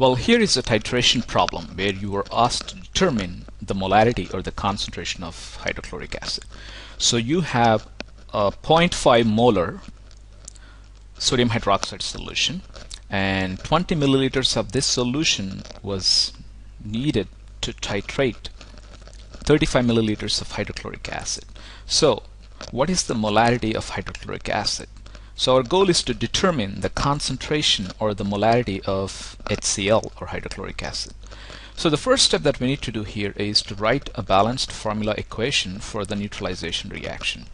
Well, here is a titration problem where you are asked to determine the molarity or the concentration of hydrochloric acid. So you have a 0.5 molar sodium hydroxide solution, and 20 milliliters of this solution was needed to titrate 35 milliliters of hydrochloric acid. So what is the molarity of hydrochloric acid? So our goal is to determine the concentration or the molarity of HCl or hydrochloric acid. So the first step that we need to do here is to write a balanced formula equation for the neutralization reaction.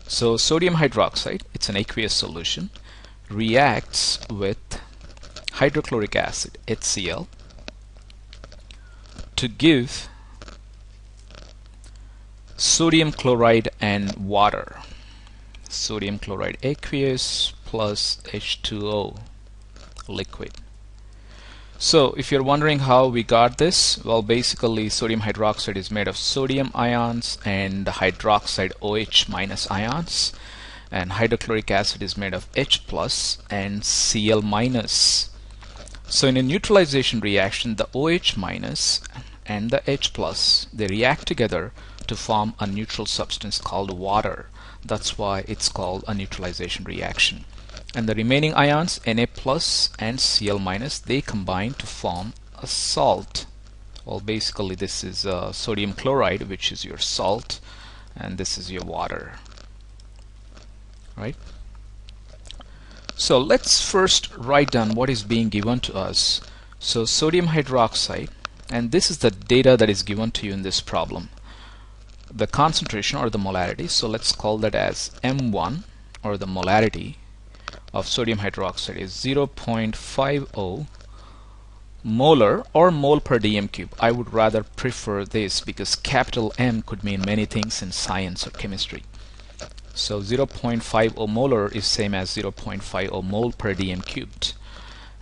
So sodium hydroxide, it's an aqueous solution, reacts with hydrochloric acid, HCl, to give sodium chloride and water. Sodium chloride aqueous plus H2O liquid. So if you're wondering how we got this, well, basically sodium hydroxide is made of sodium ions and hydroxide OH minus ions, and hydrochloric acid is made of H plus and Cl minus. So in a neutralization reaction, the OH minus and the H plus, they react together to form a neutral substance called water. That's why it's called a neutralization reaction. And the remaining ions, Na plus and Cl minus, they combine to form a salt. Well, basically this is sodium chloride, which is your salt, and this is your water, right? So let's first write down what is being given to us. So sodium hydroxide, and this is the data that is given to you in this problem. The concentration or the molarity, so let's call that as M1, or the molarity of sodium hydroxide is 0.50 molar or mole per dm cube. I would rather prefer this because capital M could mean many things in science or chemistry. So 0.50 molar is same as 0.50 mole per dm cubed.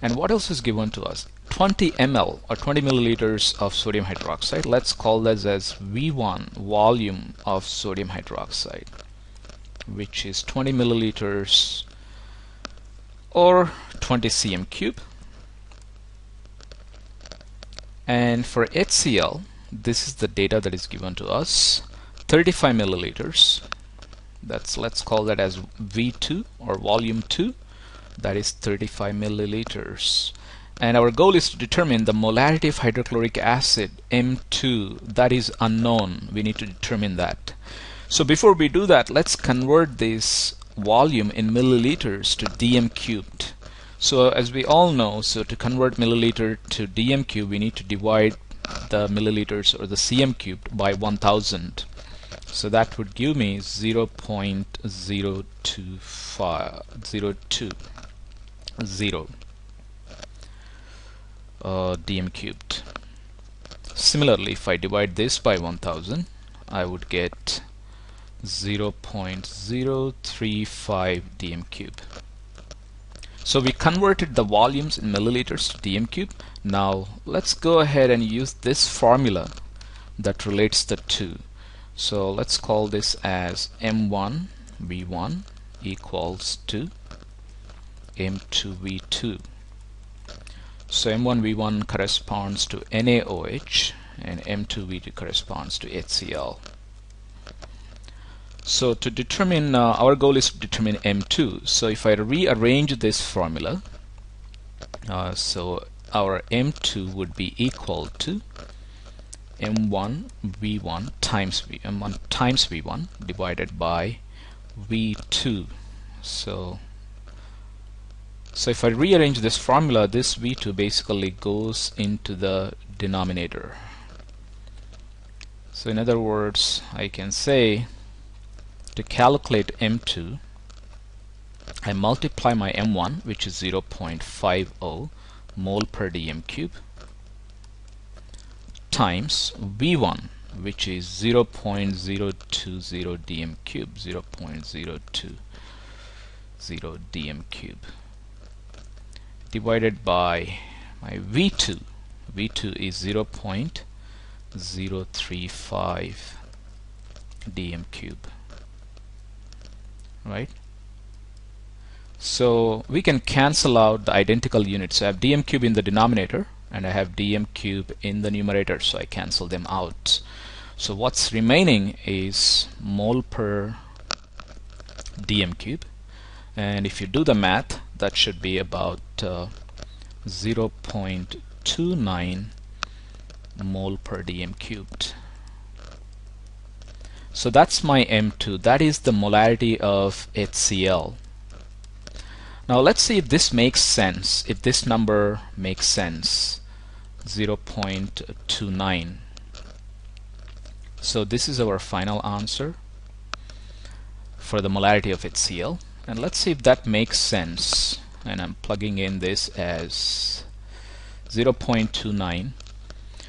And what else is given to us? 20 ml or 20 milliliters of sodium hydroxide. Let's call this as V1, volume of sodium hydroxide, which is 20 milliliters or 20 cm cube. And for HCl, this is the data that is given to us, 35 milliliters. Let's call that as V2 or volume 2, that is 35 milliliters. And our goal is to determine the molarity of hydrochloric acid, M2, that is unknown. We need to determine that. So before we do that, let's convert this volume in milliliters to dm cubed. So as we all know, so to convert milliliter to dm cube, we need to divide the milliliters or the cm cubed by 1000. So that would give me 0.025 dm cubed. Similarly, if I divide this by 1000, I would get 0.035 dm cube. So we converted the volumes in milliliters to dm cube. Now let's go ahead and use this formula that relates the two. So let's call this as M1 V1 equals to M2 V2. So M1 V1 corresponds to NaOH and M2 V2 corresponds to HCl. So to determine, our goal is to determine M2. So if I rearrange this formula, so our M2 would be equal to M1 V1 times M1 times V1 divided by V2. So if I rearrange this formula, this V2 basically goes into the denominator. So in other words, I can say to calculate M2, I multiply my M1, which is 0.50 mole per dm cube, times V1, which is 0.020 dm cube, 0.020 dm cube, divided by my V2. V2 is 0.035 dm cube, right? So we can cancel out the identical units. So I have dm cube in the denominator and I have dm cube in the numerator, so I cancel them out. So what's remaining is mole per dm cube, and if you do the math, that should be about 0.29 mole per dm cubed. So that's my M2. That is the molarity of HCl. Now let's see if this makes sense, if this number makes sense. 0.29. So this is our final answer for the molarity of HCl, and let's see if that makes sense. And I'm plugging in this as 0.29.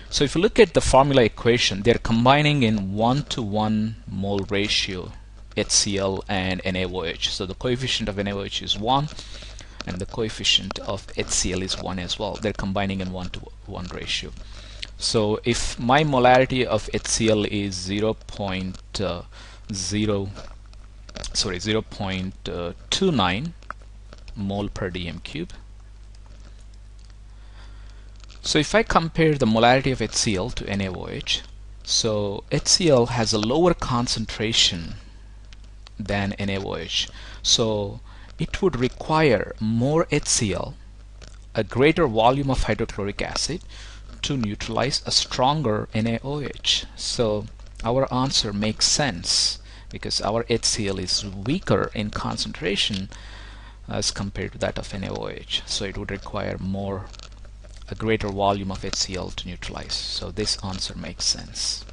So if you look at the formula equation, they're combining in 1-to-1 mole ratio, HCl and NaOH. So the coefficient of NaOH is 1 and the coefficient of HCl is 1 as well. They're combining in 1-to-1 ratio. So if my molarity of HCl is 0.29 mole per dm cube. So if I compare the molarity of HCl to NaOH, so HCl has a lower concentration than NaOH, so it would require more HCl, a greater volume of hydrochloric acid, to neutralize a stronger NaOH. So our answer makes sense because our HCl is weaker in concentration as compared to that of NaOH, so it would require a greater volume of HCl to neutralize. So this answer makes sense.